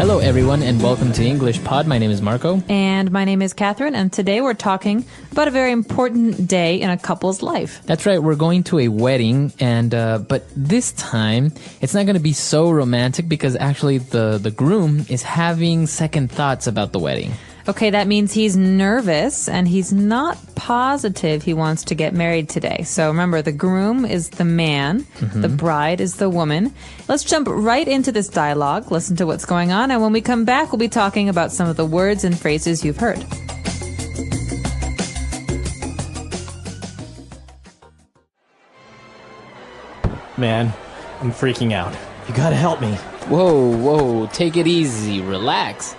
Hello, everyone, and welcome to English Pod. My name is Marco. And my name is Catherine, and today we're talking about a very important day in a couple's life. That's right, we're going to a wedding, and but this time, it's not going to be so romantic because actually the groom is having second thoughts about the wedding. Okay, that means he's nervous and he's not positive he wants to get married today. So remember, the groom is the man, the bride is the woman. Let's jump right into this dialogue, listen to what's going on, and when we come back, we'll be talking about some of the words and phrases you've heard. Man, I'm freaking out. You gotta help me. Whoa, take it easy, relax.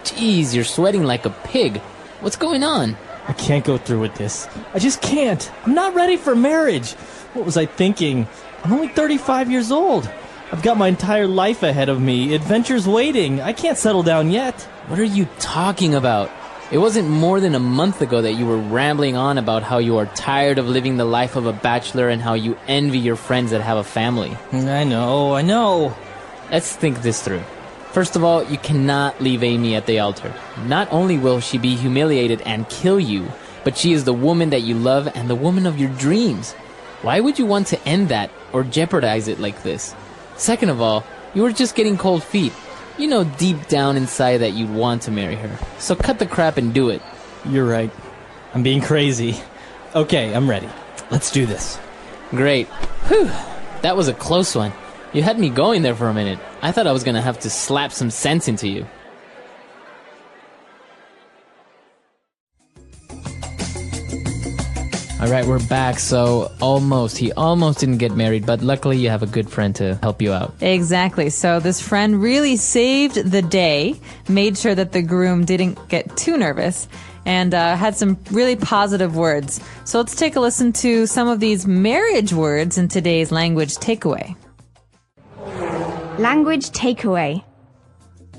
Jeez, you're sweating like a pig. What's going on? I can't go through with this. I just can't. I'm not ready for marriage. What was I thinking? I'm only 35 years old. I've got my entire life ahead of me. Adventure's waiting. I can't settle down yet. What are you talking about? It wasn't more than a month ago that you were rambling on about how you are tired of living the life of a bachelor and how you envy your friends that have a family. I know. Let's think this through. First of all, you cannot leave Amy at the altar. Not only will she be humiliated and kill you, but she is the woman that you love and the woman of your dreams. Why would you want to end that or jeopardize it like this? Second of all, you were just getting cold feet. You know deep down inside that you'd want to marry her. So cut the crap and do it. You're right. I'm being crazy. Okay, I'm ready. Let's do this. Great. Whew. That was a close one. You had me going there for a minute. I thought I was going to have to slap some sense into you. All right, we're back. So he almost didn't get married, but luckily you have a good friend to help you out. Exactly. So this friend really saved the day, made sure that the groom didn't get too nervous, and had some really positive words. So let's take a listen to some of these marriage words in today's language takeaway. Language takeaway.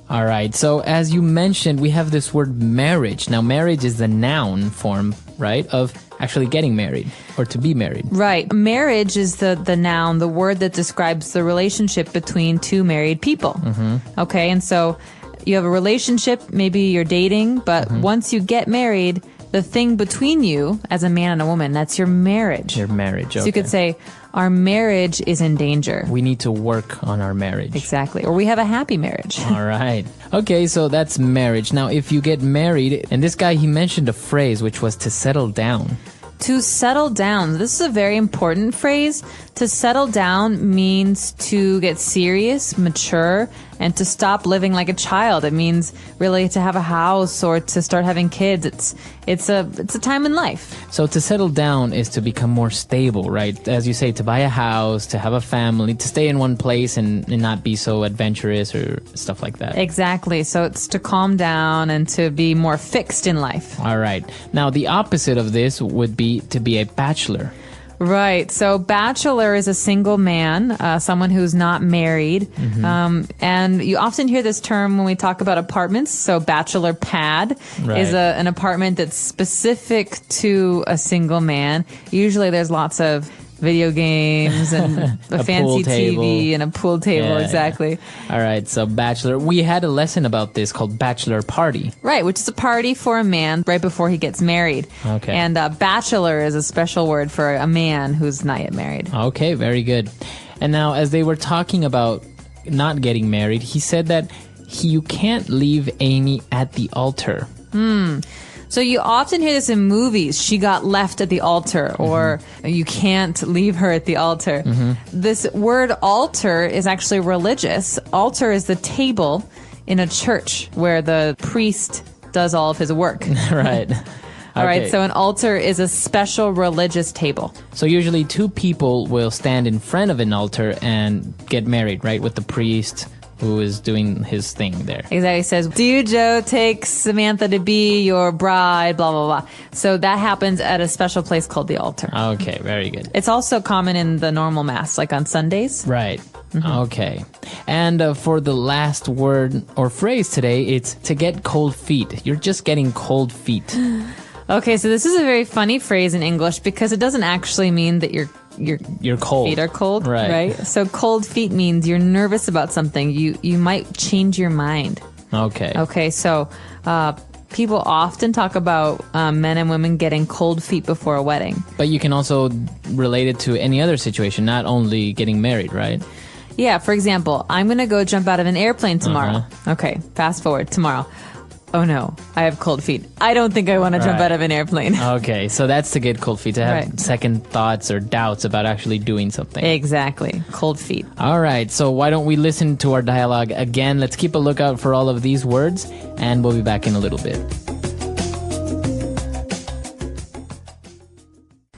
All right, so as you mentioned, we have this word marriage. Now, marriage is the noun form, right, of actually getting married or to be married. Right. Marriage is the noun, the word that describes the relationship between two married people. Okay, and so you have a relationship, maybe you're dating, but once you get married, the thing between you as a man and a woman, that's your marriage. Your marriage, okay. So you could say, our marriage is in danger. We need to work on our marriage. Exactly. Or we have a happy marriage. All right. Okay, so that's marriage. Now, if you get married, and this guy, he mentioned a phrase, which was to settle down. To settle down. This is a very important phrase. To settle down means to get serious, mature, and to stop living like a child. It means really to have a house or to start having kids. It's a time in life. So to settle down is to become more stable, right? As you say, to buy a house, to have a family, to stay in one place and not be so adventurous or stuff like that. Exactly. So it's to calm down and to be more fixed in life. All right. Now, the opposite of this would be to be a bachelor. Right. So bachelor is a single man, someone who's not married. And you often hear this term when we talk about apartments. So bachelor pad is an apartment that's specific to a single man. Usually there's lots of video games and a fancy TV and a pool table. Yeah. Exactly. All right. So bachelor, we had a lesson about this called bachelor party. Right. Which is a party for a man right before he gets married. Okay. And bachelor is a special word for a man who's not yet married. Okay. Very good. And now as they were talking about not getting married, he said that you can't leave Amy at the altar. So you often hear this in movies, she got left at the altar, or you can't leave her at the altar. This word altar is actually religious. Altar is the table in a church where the priest does all of his work. Right. All right, so an altar is a special religious table. So usually two people will stand in front of an altar and get married, right, with the priest who is doing his thing there. Exactly. He says, do you, Joe, take Samantha to be your bride, blah, blah, blah. So that happens at a special place called the altar. Okay, very good. It's also common in the normal mass, like on Sundays. Right. Okay. And for the last word or phrase today, it's to get cold feet. You're just getting cold feet. Okay, so this is a very funny phrase in English because it doesn't actually mean that your cold. feet are cold, right? So cold feet means you're nervous about something. You might change your mind. Okay. Okay, so people often talk about men and women getting cold feet before a wedding. But you can also relate it to any other situation, not only getting married, right? Yeah, for example, I'm going to go jump out of an airplane tomorrow. Okay, fast forward tomorrow. Oh no, I have cold feet. I don't think I want to jump out of an airplane. Okay, so that's to get cold feet, to have second thoughts or doubts about actually doing something. Exactly, cold feet. All right, so why don't we listen to our dialogue again? Let's keep a lookout for all of these words, and we'll be back in a little bit.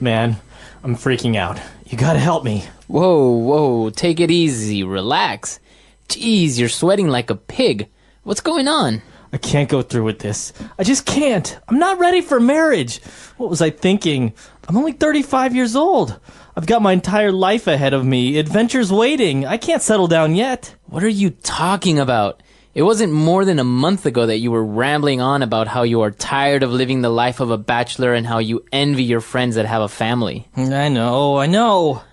Man, I'm freaking out. You gotta help me. Whoa, take it easy, relax. Jeez, you're sweating like a pig. What's going on? I can't go through with this. I just can't. I'm not ready for marriage. What was I thinking? I'm only 35 years old. I've got my entire life ahead of me. Adventure's waiting. I can't settle down yet. What are you talking about? It wasn't more than a month ago that you were rambling on about how you are tired of living the life of a bachelor and how you envy your friends that have a family. I know.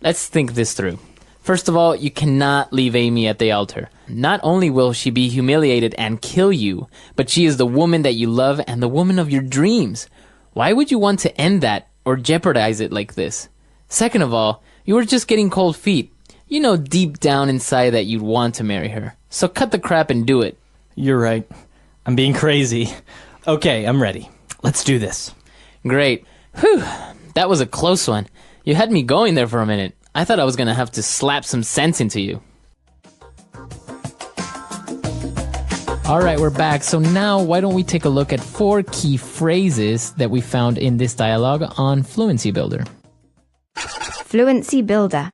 Let's think this through. First of all, you cannot leave Amy at the altar. Not only will she be humiliated and kill you, but she is the woman that you love and the woman of your dreams. Why would you want to end that or jeopardize it like this? Second of all, you were just getting cold feet. You know deep down inside that you'd want to marry her. So cut the crap and do it. You're right. I'm being crazy. Okay, I'm ready. Let's do this. Great. Whew, that was a close one. You had me going there for a minute. I thought I was going to have to slap some sense into you. All right, we're back. So now why don't we take a look at 4 key phrases that we found in this dialogue on Fluency Builder. Fluency Builder.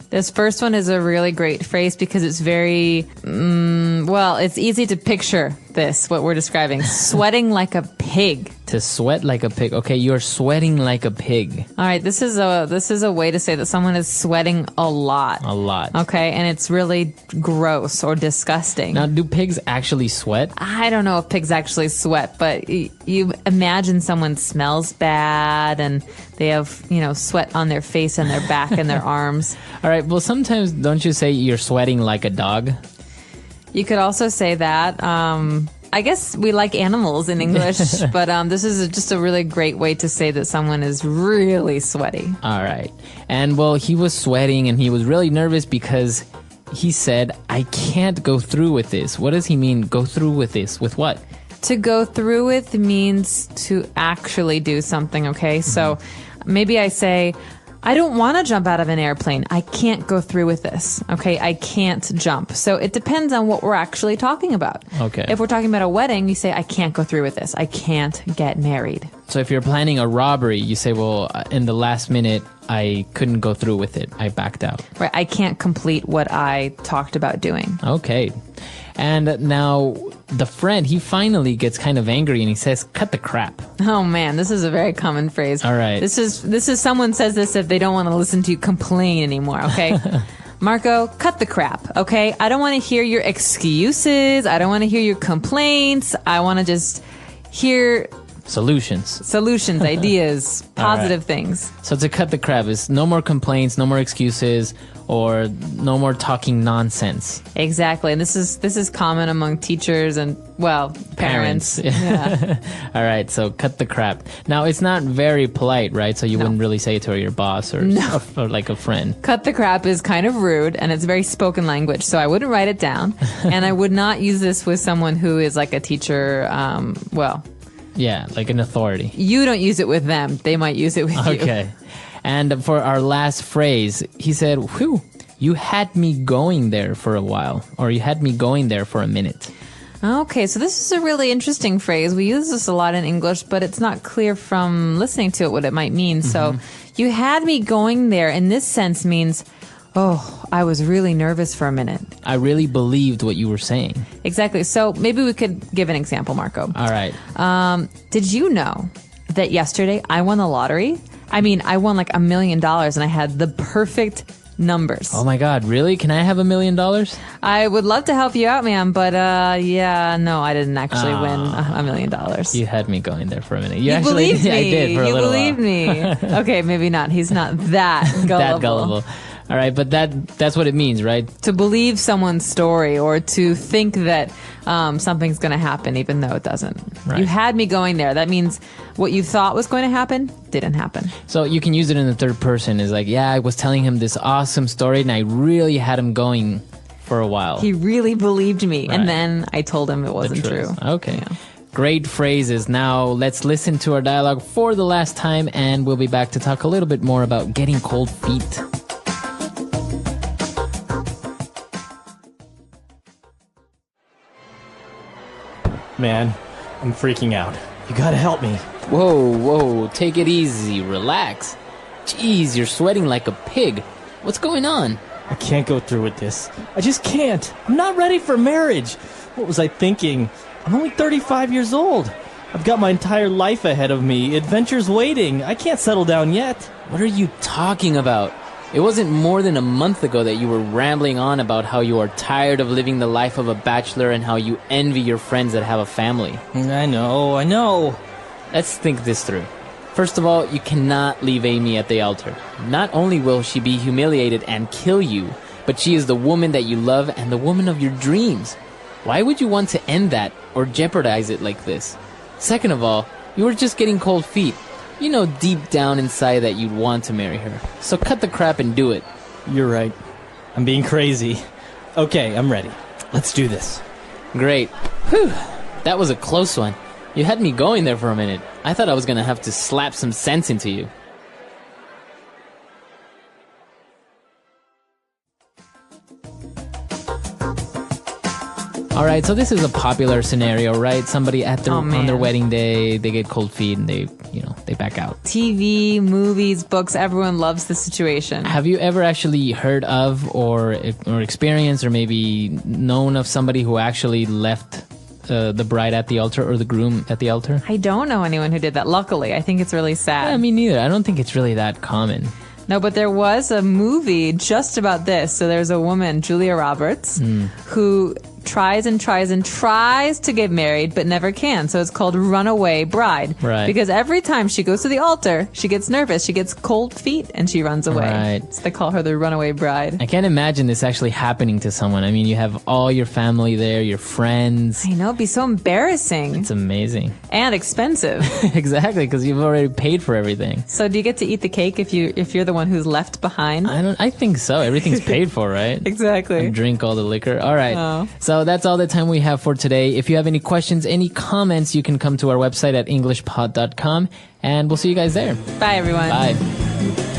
This first one is a really great phrase because it's very, it's easy to picture this, what we're describing. Sweating like a pig. To sweat like a pig. Okay, you're sweating like a pig. All right, this is a way to say that someone is sweating a lot. A lot. Okay, and it's really gross or disgusting. Now, do pigs actually sweat? I don't know if pigs actually sweat, but you imagine someone smells bad and they have, sweat on their face and their back and their arms. All right, well, sometimes don't you say you're sweating like a dog? You could also say that. I guess we like animals in English, but this is just a really great way to say that someone is really sweaty. All right. And, well, he was sweating and he was really nervous because he said, I can't go through with this. What does he mean, go through with this? With what? To go through with means to actually do something, okay? So maybe I say, I don't want to jump out of an airplane. I can't go through with this. Okay, I can't jump. So it depends on what we're actually talking about. Okay. If we're talking about a wedding, you say, I can't go through with this. I can't get married. So if you're planning a robbery, you say, well, in the last minute, I couldn't go through with it. I backed out. Right, I can't complete what I talked about doing. Okay. And now the friend, he finally gets kind of angry and he says, cut the crap. Oh man, this is a very common phrase. All right. This is someone says this if they don't want to listen to you complain anymore, okay? Marco, cut the crap, okay? I don't want to hear your excuses. I don't want to hear your complaints. I want to just hear solutions, ideas, positive things. So to cut the crap is no more complaints, no more excuses, or no more talking nonsense. Exactly. And this is common among teachers and, well, parents. Yeah. All right, so cut the crap. Now, it's not very polite, right? So you wouldn't really say it to your boss or like a friend. Cut the crap is kind of rude, and it's very spoken language, so I wouldn't write it down. And I would not use this with someone who is like a teacher, yeah, like an authority. You don't use it with them. They might use it with you. Okay. And for our last phrase, he said, whew, you had me going there for a while, or you had me going there for a minute. Okay, so this is a really interesting phrase. We use this a lot in English, but it's not clear from listening to it what it might mean. So you had me going there in this sense means, oh, I was really nervous for a minute. I really believed what you were saying. Exactly. So maybe we could give an example, Marco. All right. Did you know that yesterday I won the lottery? I mean, I won like $1 million and I had the perfect numbers. Oh my God, really? Can I have $1 million? I would love to help you out, man, but no, I didn't actually win $1 million. You had me going there for a minute. You believed me. I did for a little while. You believed me. Okay, maybe not. He's not that gullible. That gullible. All right, but that's what it means, right? To believe someone's story or to think that something's going to happen even though it doesn't. Right. You had me going there. That means what you thought was going to happen didn't happen. So you can use it in the third person. It's like, yeah, I was telling him this awesome story and I really had him going for a while. He really believed me, Right. and then I told him it wasn't true. Okay. Yeah. Great phrases. Now let's listen to our dialogue for the last time, and we'll be back to talk a little bit more about getting cold feet. Man, I'm freaking out. You gotta help me. Whoa, take it easy. Relax. Jeez, you're sweating like a pig. What's going on? I can't go through with this. I just can't. I'm not ready for marriage. What was I thinking? I'm only 35 years old. I've got my entire life ahead of me. Adventure's waiting. I can't settle down yet. What are you talking about? It wasn't more than a month ago that you were rambling on about how you are tired of living the life of a bachelor and how you envy your friends that have a family. I know. Let's think this through. First of all, you cannot leave Amy at the altar. Not only will she be humiliated and kill you, but she is the woman that you love and the woman of your dreams. Why would you want to end that or jeopardize it like this? Second of all, you were just getting cold feet. You know deep down inside that you'd want to marry her. So cut the crap and do it. You're right. I'm being crazy. Okay, I'm ready. Let's do this. Great. Whew. That was a close one. You had me going there for a minute. I thought I was going to have to slap some sense into you. All right, so this is a popular scenario, right? Somebody at their on their wedding day, they get cold feet and they back out. TV, movies, books, everyone loves the situation. Have you ever actually heard of or experienced or maybe known of somebody who actually left the bride at the altar or the groom at the altar? I don't know anyone who did that. Luckily, I think it's really sad. Yeah, me neither. I don't think it's really that common. No, but there was a movie just about this. So there's a woman, Julia Roberts, who tries and tries and tries to get married but never can. So it's called Runaway Bride. Right. Because every time she goes to the altar, she gets nervous, she gets cold feet, and she runs away. Right. So they call her the Runaway Bride. I can't imagine this actually happening to someone. I mean, you have all your family there, your friends. I know, it'd be so embarrassing. It's amazing. And expensive. Exactly, because you've already paid for everything. So do you get to eat the cake if you're the one who's left behind? I think so. Everything's paid for, right? Exactly. And drink all the liquor. All right. Oh. So that's all the time we have for today. If you have any questions, any comments, you can come to our website at EnglishPod.com, and we'll see you guys there. Bye, everyone. Bye.